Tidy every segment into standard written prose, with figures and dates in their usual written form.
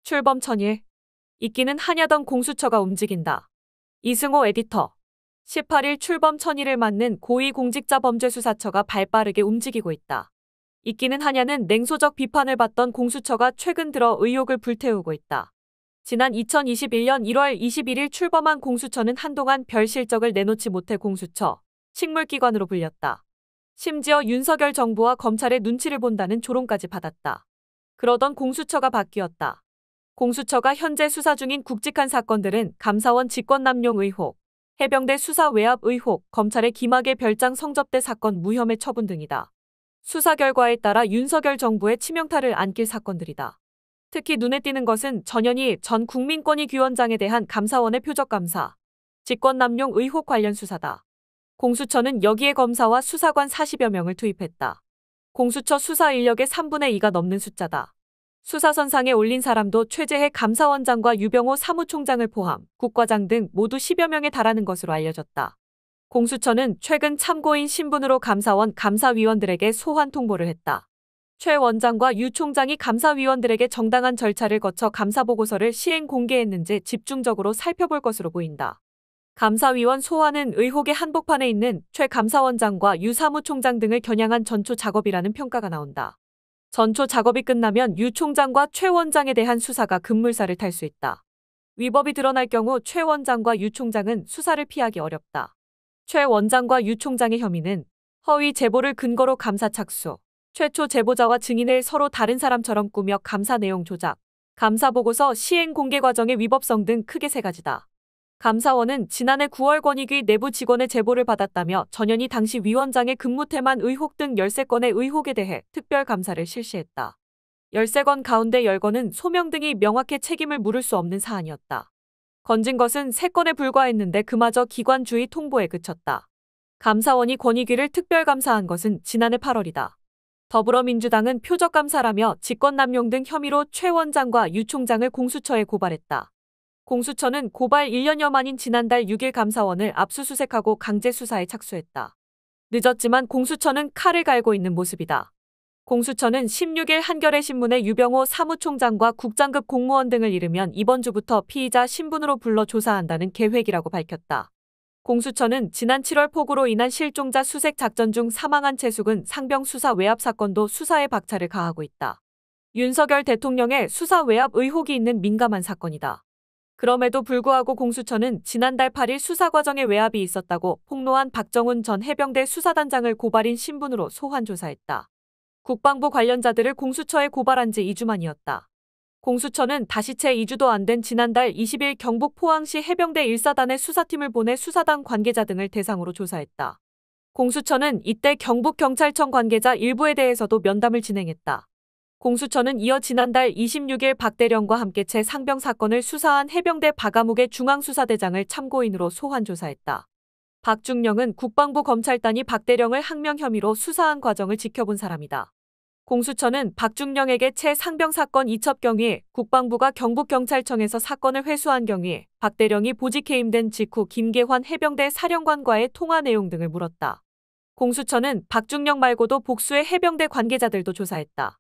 출범 천일. 이끼는 하냐던 공수처가 움직인다. 이승호 에디터. 18일 출범 천일을 맞는 고위공직자범죄수사처가 발빠르게 움직이고 있다. 이끼는 하냐는 냉소적 비판을 받던 공수처가 최근 들어 의혹을 불태우고 있다. 지난 2021년 1월 21일 출범한 공수처는 한동안 별 실적을 내놓지 못해 공수처, 식물기관으로 불렸다. 심지어 윤석열 정부와 검찰의 눈치를 본다는 조롱까지 받았다. 그러던 공수처가 바뀌었다. 공수처가 현재 수사 중인 굵직한 사건들은 감사원 직권남용 의혹, 해병대 수사 외압 의혹, 검찰의 김학의 별장 성접대 사건 무혐의 처분 등이다. 수사 결과에 따라 윤석열 정부의 치명타를 안길 사건들이다. 특히 눈에 띄는 것은 전현희 전 국민권익위원장에 대한 감사원의 표적감사, 직권남용 의혹 관련 수사다. 공수처는 여기에 검사와 수사관 40여 명을 투입했다. 공수처 수사 인력의 3분의 2가 넘는 숫자다. 수사선상에 올린 사람도 최재해 감사원장과 유병호 사무총장을 포함 국과장 등 모두 10여 명에 달하는 것으로 알려졌다. 공수처는 최근 참고인 신분으로 감사원 감사위원들에게 소환 통보를 했다. 최 원장과 유 총장이 감사위원들에게 정당한 절차를 거쳐 감사보고서를 시행 공개했는지 집중적으로 살펴볼 것으로 보인다. 감사위원 소환은 의혹의 한복판에 있는 최 감사원장과 유 사무총장 등을 겨냥한 전초 작업이라는 평가가 나온다. 전초 작업이 끝나면 유 총장과 최 원장에 대한 수사가 급물살을 탈 수 있다. 위법이 드러날 경우 최 원장과 유 총장은 수사를 피하기 어렵다. 최 원장과 유 총장의 혐의는 허위 제보를 근거로 감사 착수, 최초 제보자와 증인을 서로 다른 사람처럼 꾸며 감사 내용 조작, 감사보고서 시행 공개 과정의 위법성 등 크게 세 가지다. 감사원은 지난해 9월 권익위 내부 직원의 제보를 받았다며 전현희 당시 위원장의 근무태만 의혹 등 13건의 의혹에 대해 특별감사를 실시했다. 13건 가운데 10건은 소명 등이 명확히 책임을 물을 수 없는 사안이었다. 건진 것은 3건에 불과했는데 그마저 기관주의 통보에 그쳤다. 감사원이 권익위를 특별감사한 것은 지난해 8월이다. 더불어민주당은 표적감사라며 직권남용 등 혐의로 최 원장과 유 총장을 공수처에 고발했다. 공수처는 고발 1년여 만인 지난달 6일 감사원을 압수수색하고 강제수사에 착수했다. 늦었지만 공수처는 칼을 갈고 있는 모습이다. 공수처는 16일 한겨레 신문에 유병호 사무총장과 국장급 공무원 등을 이르면 이번 주부터 피의자 신분으로 불러 조사한다는 계획이라고 밝혔다. 공수처는 지난 7월 폭우로 인한 실종자 수색 작전 중 사망한 최숙은 상병 수사 외압 사건도 수사에 박차를 가하고 있다. 윤석열 대통령의 수사 외압 의혹이 있는 민감한 사건이다. 그럼에도 불구하고 공수처는 지난달 8일 수사 과정에 외압이 있었다고 폭로한 박정훈 전 해병대 수사단장을 고발인 신분으로 소환 조사했다. 국방부 관련자들을 공수처에 고발한 지 2주 만이었다. 공수처는 다시 채 2주도 안 된 지난달 20일 경북 포항시 해병대 1사단의 수사팀을 보내 수사단 관계자 등을 대상으로 조사했다. 공수처는 이때 경북경찰청 관계자 일부에 대해서도 면담을 진행했다. 공수처는 이어 지난달 26일 박대령과 함께 채 상병 사건을 수사한 해병대 박아묵의 중앙수사대장을 참고인으로 소환 조사했다. 박중령은 국방부 검찰단이 박대령을 항명 혐의로 수사한 과정을 지켜본 사람이다. 공수처는 박중령에게 채 상병 사건 이첩 경위, 국방부가 경북경찰청에서 사건을 회수한 경위, 박대령이 보직해임된 직후 김계환 해병대 사령관과의 통화 내용 등을 물었다. 공수처는 박중령 말고도 복수의 해병대 관계자들도 조사했다.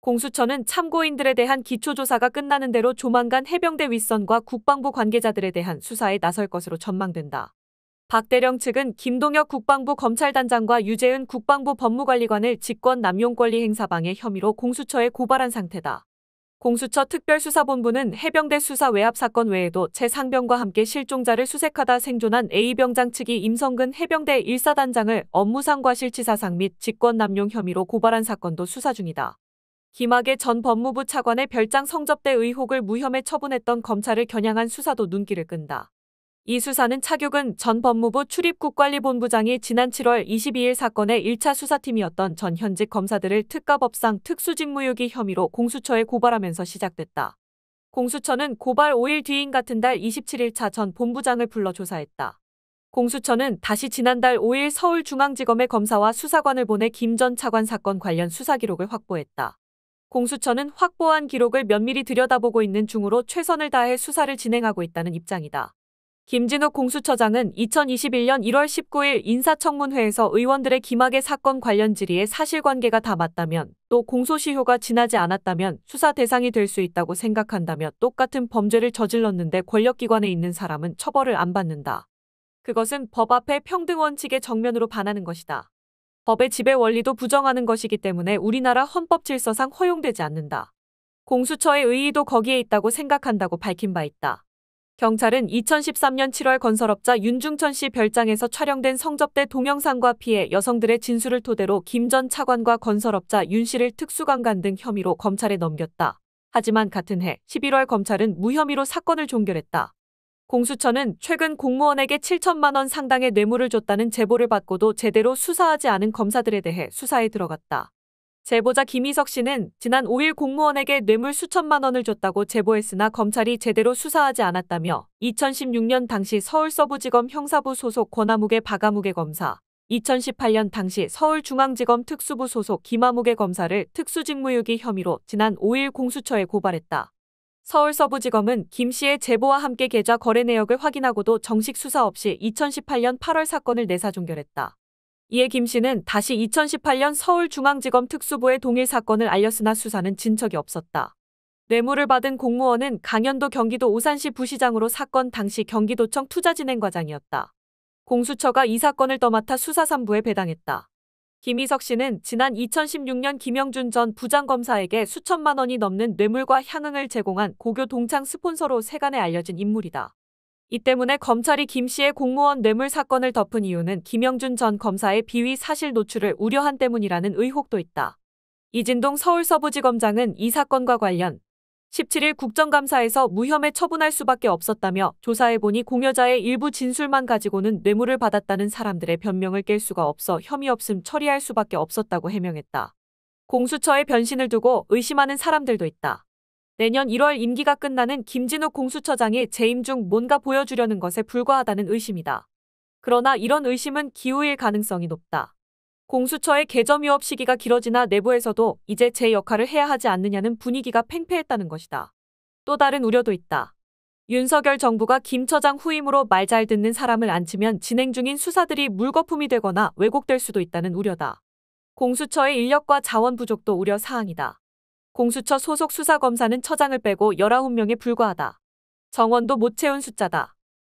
공수처는 참고인들에 대한 기초조사가 끝나는 대로 조만간 해병대 윗선과 국방부 관계자들에 대한 수사에 나설 것으로 전망된다. 박대령 측은 김동혁 국방부 검찰단장과 유재은 국방부 법무관리관을 직권남용권리 행사방해 혐의로 공수처에 고발한 상태다. 공수처 특별수사본부는 해병대 수사 외압 사건 외에도 채 상병과 함께 실종자를 수색하다 생존한 A병장 측이 임성근 해병대 1사단장을 업무상 과실치사상 및 직권남용 혐의로 고발한 사건도 수사 중이다. 김학의 전 법무부 차관의 별장 성접대 의혹을 무혐의 처분했던 검찰을 겨냥한 수사도 눈길을 끈다. 이 수사는 차규근 전 법무부 출입국관리본부장이 지난 7월 22일 사건의 1차 수사팀이었던 전 현직 검사들을 특가법상 특수직무유기 혐의로 공수처에 고발하면서 시작됐다. 공수처는 고발 5일 뒤인 같은 달 27일 차 전 본부장을 불러 조사했다. 공수처는 다시 지난달 5일 서울중앙지검의 검사와 수사관을 보내 김 전 차관 사건 관련 수사 기록을 확보했다. 공수처는 확보한 기록을 면밀히 들여다보고 있는 중으로 최선을 다해 수사를 진행하고 있다는 입장이다. 김진욱 공수처장은 2021년 1월 19일 인사청문회에서 의원들의 김학의 사건 관련 질의에 사실관계가 다 맞다면 또 공소시효가 지나지 않았다면 수사 대상이 될 수 있다고 생각한다며 똑같은 범죄를 저질렀는데 권력기관에 있는 사람은 처벌을 안 받는다. 그것은 법 앞에 평등 원칙에 정면으로 반하는 것이다. 법의 지배 원리도 부정하는 것이기 때문에 우리나라 헌법 질서상 허용되지 않는다. 공수처의 의의도 거기에 있다고 생각한다고 밝힌 바 있다. 경찰은 2013년 7월 건설업자 윤중천 씨 별장에서 촬영된 성접대 동영상과 피해 여성들의 진술을 토대로 김 전 차관과 건설업자 윤 씨를 특수강간 등 혐의로 검찰에 넘겼다. 하지만 같은 해 11월 검찰은 무혐의로 사건을 종결했다. 공수처는 최근 공무원에게 7천만 원 상당의 뇌물을 줬다는 제보를 받고도 제대로 수사하지 않은 검사들에 대해 수사에 들어갔다. 제보자 김희석 씨는 지난 5일 공무원에게 뇌물 수천만 원을 줬다고 제보했으나 검찰이 제대로 수사하지 않았다며 2016년 당시 서울서부지검 형사부 소속 권아무개 박아무개 검사, 2018년 당시 서울중앙지검 특수부 소속 김아무개 검사를 특수직무유기 혐의로 지난 5일 공수처에 고발했다. 서울서부지검은 김 씨의 제보와 함께 계좌 거래 내역을 확인하고도 정식 수사 없이 2018년 8월 사건을 내사 종결했다. 이에 김 씨는 다시 2018년 서울중앙지검 특수부에 동일 사건을 알렸으나 수사는 진척이 없었다. 뇌물을 받은 공무원은 강연도 경기도 오산시 부시장으로 사건 당시 경기도청 투자진행과장이었다. 공수처가 이 사건을 떠맡아 수사삼부에 배당했다. 김희석 씨는 지난 2016년 김영준 전 부장검사에게 수천만 원이 넘는 뇌물과 향응을 제공한 고교 동창 스폰서로 세간에 알려진 인물이다. 이 때문에 검찰이 김 씨의 공무원 뇌물 사건을 덮은 이유는 김영준 전 검사의 비위 사실 노출을 우려한 때문이라는 의혹도 있다. 이진동 서울서부지검장은 이 사건과 관련 17일 국정감사에서 무혐의 처분할 수밖에 없었다며 조사해보니 공여자의 일부 진술만 가지고는 뇌물을 받았다는 사람들의 변명을 깰 수가 없어 혐의 없음 처리할 수밖에 없었다고 해명했다. 공수처의 변신을 두고 의심하는 사람들도 있다. 내년 1월 임기가 끝나는 김진욱 공수처장이 재임 중 뭔가 보여주려는 것에 불과하다는 의심이다. 그러나 이런 의심은 기우일 가능성이 높다. 공수처의 개점 유업 시기가 길어지나 내부에서도 이제 제 역할을 해야 하지 않느냐는 분위기가 팽배했다는 것이다. 또 다른 우려도 있다. 윤석열 정부가 김 처장 후임으로 말 잘 듣는 사람을 앉히면 진행 중인 수사들이 물거품이 되거나 왜곡될 수도 있다는 우려다. 공수처의 인력과 자원 부족도 우려 사항이다. 공수처 소속 수사검사는 처장을 빼고 19명에 불과하다. 정원도 못 채운 숫자다.